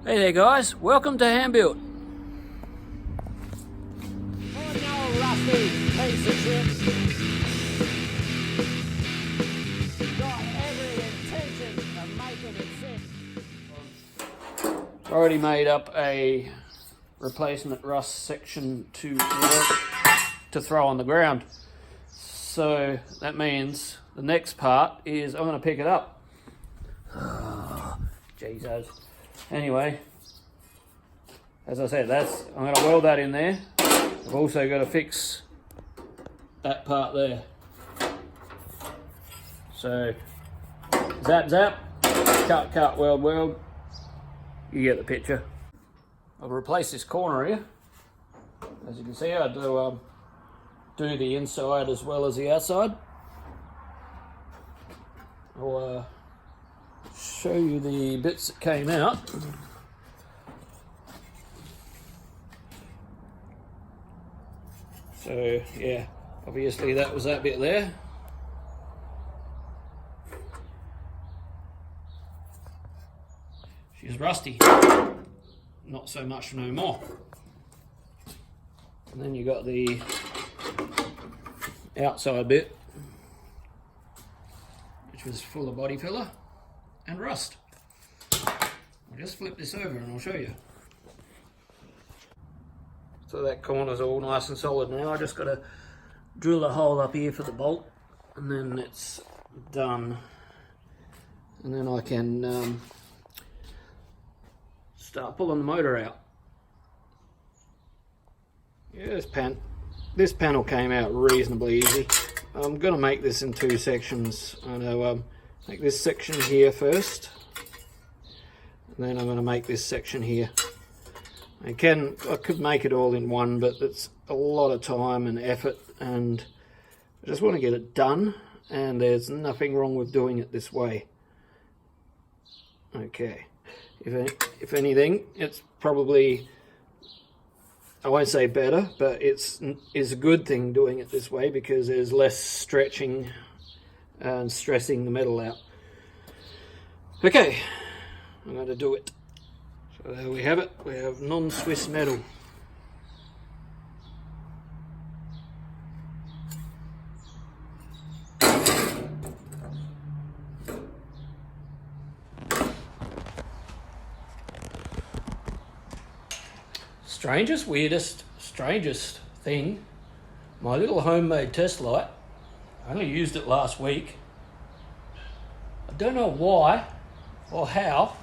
Hey there guys, welcome to Handbuilt. Oh no, Rusty, piece of shit. Got every intention of making it sit. Already made up a replacement rust section to throw on the ground. So that means the next part is I'm going to pick it up. Oh, Jesus. Anyway, as I said, I'm going to weld that in there. I've also got to fix that part there. So zap zap, cut, weld. You get the picture. I've replaced this corner here. As you can see, I do the inside as well as the outside. I'll show you the bits that came out. So yeah, obviously that was that bit there. She's rusty. Not so much no more. And then you got the outside bit, which was full of body filler and rust. I'll just flip this over and I'll show you. So that corner's all nice and solid now. I just got to drill a hole up here for the bolt, and then it's done. And then I can start pulling the motor out. Yeah, this panel came out reasonably easy. I'm going to make this in two sections. I'm going to make this section here first, and then I'm going to make this section here. I could make it all in one, but it's a lot of time and effort, and I just want to get it done, and there's nothing wrong with doing it this way. Okay, if anything, it's probably, I won't say better, but it's a good thing doing it this way, because there's less stretching and stressing the metal out. Okay, I'm going to do it. So there we have it. We have non-Swiss metal. Strangest thing, my little homemade test light, I only used it last week. I don't know why or how.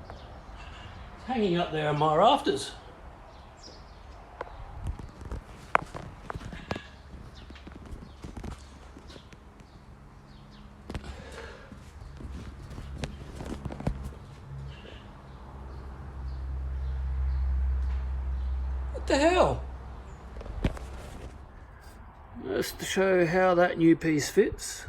It's hanging up there on my rafters. What the hell? Just to show how that new piece fits.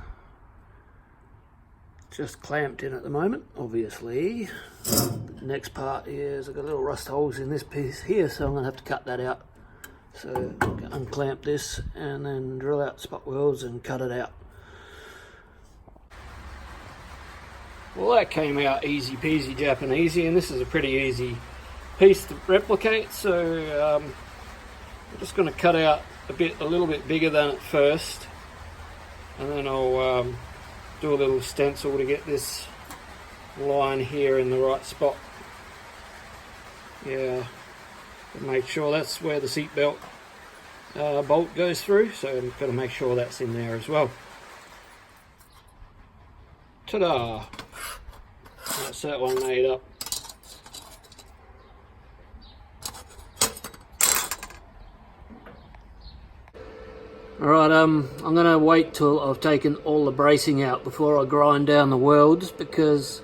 Just clamped in at the moment, obviously. The next part is I've got little rust holes in this piece here, so I'm going to have to cut that out. So unclamp this and then drill out spot welds and cut it out. Well, that came out easy peasy Japanesey, and this is a pretty easy piece to replicate, so I'm just going to cut out a little bit bigger than at first, and then I'll do a little stencil to get this line here in the right spot. Yeah, make sure that's where the seat belt bolt goes through, so I've got to make sure that's in there as well. Ta-da! That's that one made up. Alright, I'm going to wait till I've taken all the bracing out before I grind down the welds, because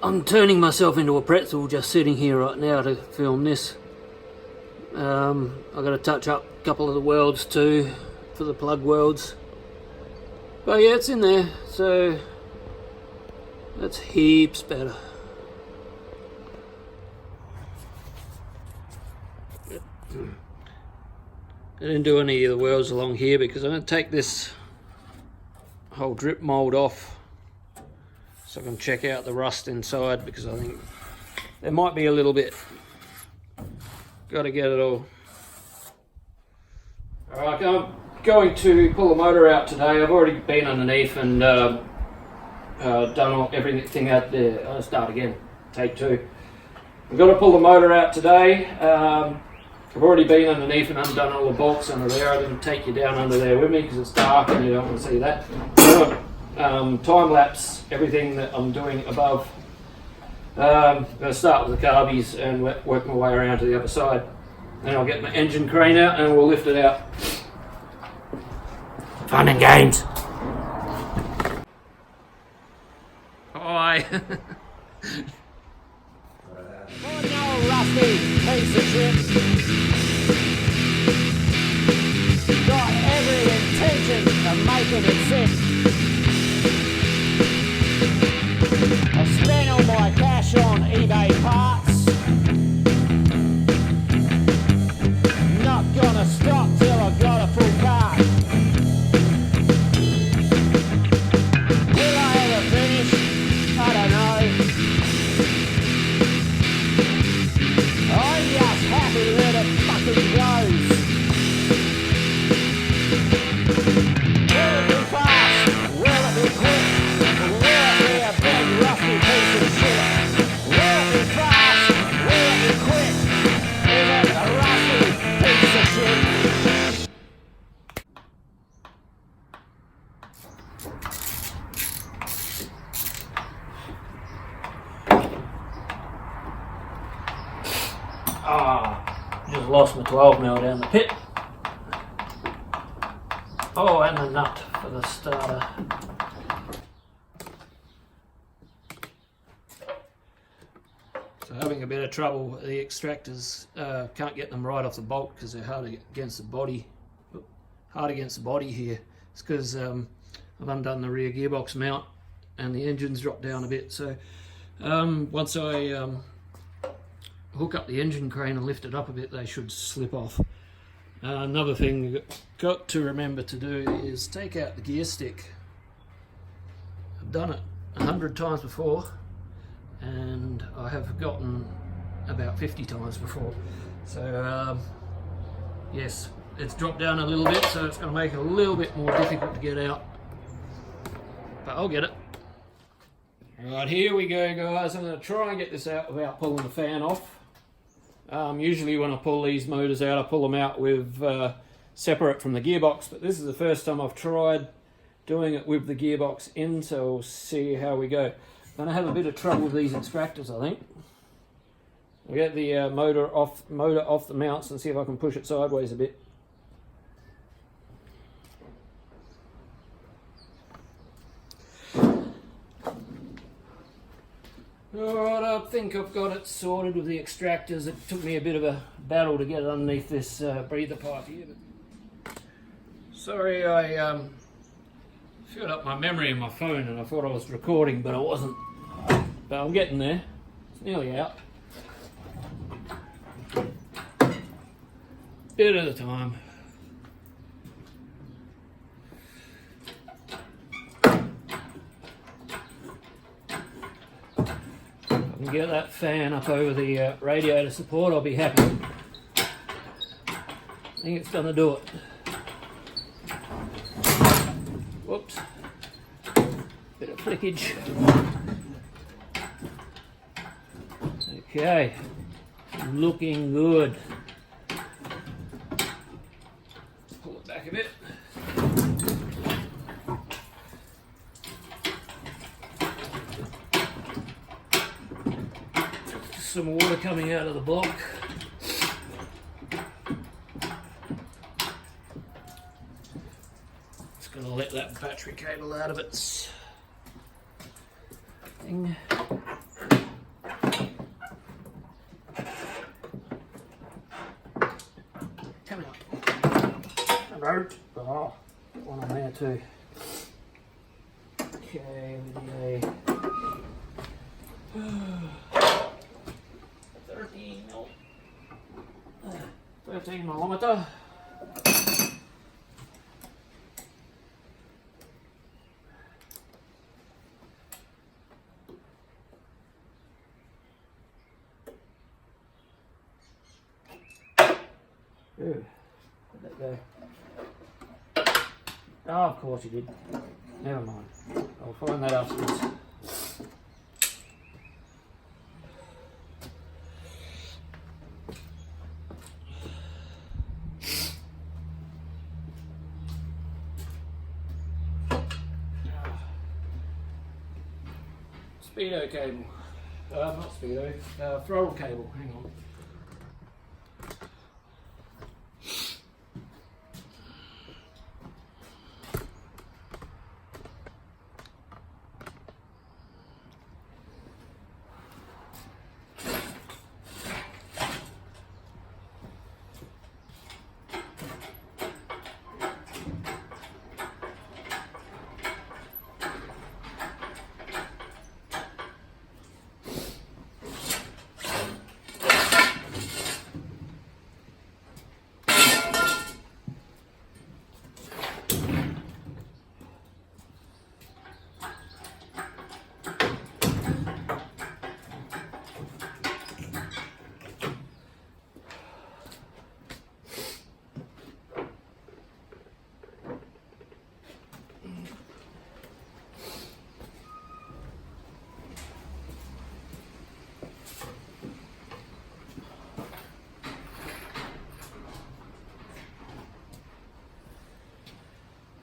I'm turning myself into a pretzel just sitting here right now to film this. I've got to touch up a couple of the welds too, for the plug welds. But yeah, it's in there, so that's heaps better. I didn't do any of the welds along here because I'm going to take this whole drip mould off so I can check out the rust inside, because I think there might be a little bit. Got to get it all. Alright, I'm going to pull the motor out today. I've already been underneath and done everything out there. I'll start again, take two. I've got to pull the motor out today. I've already been underneath and undone all the bolts under there. I didn't take you down under there with me because it's dark and you don't want to see that. Time lapse everything that I'm doing above. I'm going to start with the carbies and work my way around to the other side. Then I'll get my engine crane out and we'll lift it out. Fun and games. Hi. No rusty piece of chips. Got every intention of making it sick. I spent all my cash on eBay parts. Not gonna stop till I got a full cart. Will I ever finish? I don't know. I'm just happy that it fucking goes. Will it be fast? Will it be quick? Will it be a big rusty piece of shit? Will it be fast? Will it be quick? Is it a rusty piece of shit? Just lost my 12mm down the pit. Oh, and the nut for the starter. So having a bit of trouble with the extractors. Can't get them right off the bolt because they're hard against the body. Hard against the body here. It's because I've undone the rear gearbox mount and the engine's dropped down a bit. So once I hook up the engine crane and lift it up a bit, they should slip off. Another thing you've got to remember to do is take out the gear stick. I've done it 100 times before and I have forgotten about 50 times before. So yes, it's dropped down a little bit, so it's going to make it a little bit more difficult to get out, but I'll get it. Right, here we go guys. I'm going to try and get this out without pulling the fan off. Usually when I pull these motors out, I pull them out with separate from the gearbox, but this is the first time I've tried doing it with the gearbox in, so we'll see how we go. I'm going to have a bit of trouble with these extractors, I think. I'll get the motor off the mounts and see if I can push it sideways a bit. Alright, I think I've got it sorted with the extractors. It took me a bit of a battle to get it underneath this breather pipe here. But sorry, I filled up my memory in my phone and I thought I was recording, but I wasn't. But I'm getting there. It's nearly out. Bit at a time. And get that fan up over the radiator support, I'll be happy. I think it's going to do it. Whoops. Bit of flickage. Okay. Looking good. Pull it back a bit. Some water coming out of the block. Just going to let that battery cable out of its thing. Come out. Alert. Oh, one on there too. Okay, we need a 13mm. Ooh, let that go. Oh, of course you did. Never mind. I'll find that afterwards. Speedo cable. Not speedo. Throttle cable. Hang on.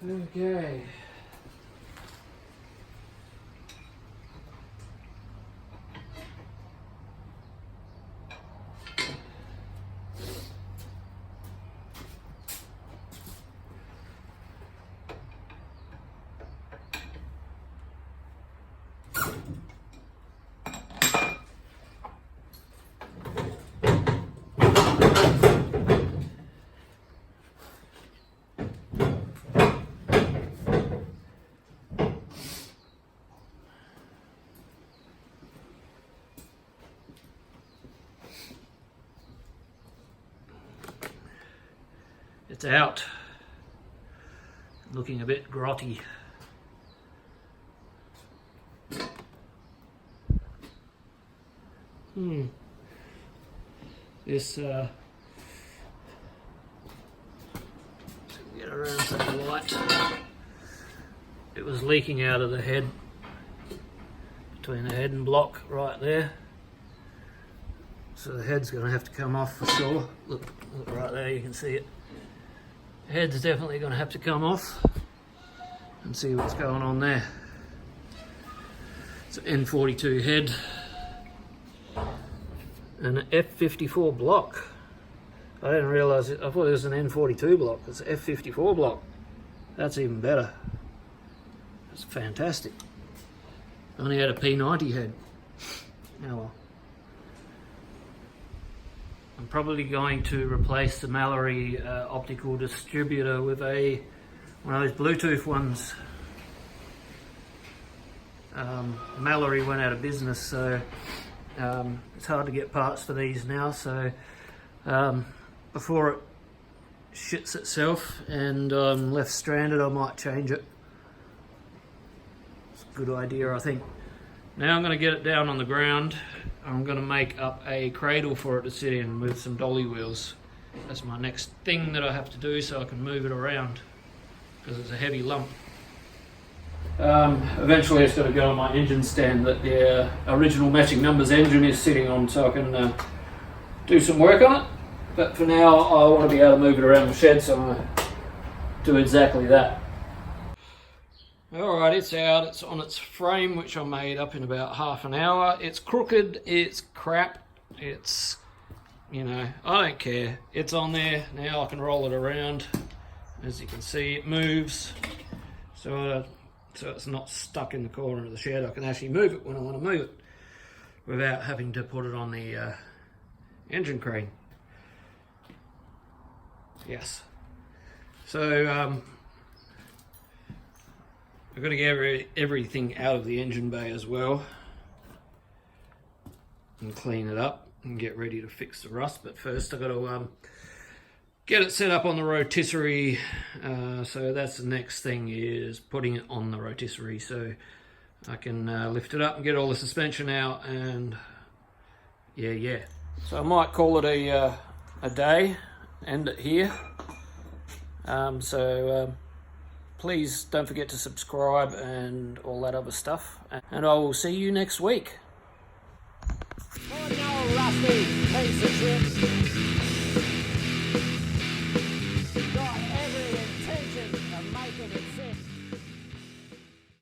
Okay. It's out. Looking a bit grotty. This get around to the light. It was leaking out of the head, between the head and block right there. So the head's going to have to come off for sure. Look right there, you can see it. The head's definitely going to have to come off and see what's going on there. It's an N42 head and an F54 block. I didn't realise it. I thought it was an N42 block. It's an F54 block. That's even better. That's fantastic. Only had a P90 head. Oh well. I'm probably going to replace the Mallory optical distributor with one of those Bluetooth ones. Mallory went out of business, so it's hard to get parts for these now. So before it shits itself and I'm left stranded, I might change it. It's a good idea, I think. Now I'm going to get it down on the ground. I'm going to make up a cradle for it to sit in with some dolly wheels. That's my next thing that I have to do so I can move it around, because it's a heavy lump. Eventually it's got to go on my engine stand that the original matching numbers engine is sitting on, so I can do some work on it. But for now I want to be able to move it around the shed, so I'm going to do exactly that. Alright, it's out. It's on its frame, which I made up in about half an hour. It's crooked, it's crap, it's, you know, I don't care. It's on there. Now I can roll it around. As you can see, it moves. So it's not stuck in the corner of the shed. I can actually move it when I want to move it without having to put it on the engine crane. Yes. So, I've got to get everything out of the engine bay as well and clean it up and get ready to fix the rust. But first I've got to get it set up on the rotisserie. So that's the next thing, is putting it on the rotisserie so I can lift it up and get all the suspension out, and yeah. So I might call it a day. end it here. Please don't forget to subscribe and all that other stuff. And I will see you next week. Oh, no, rusty piece of shit.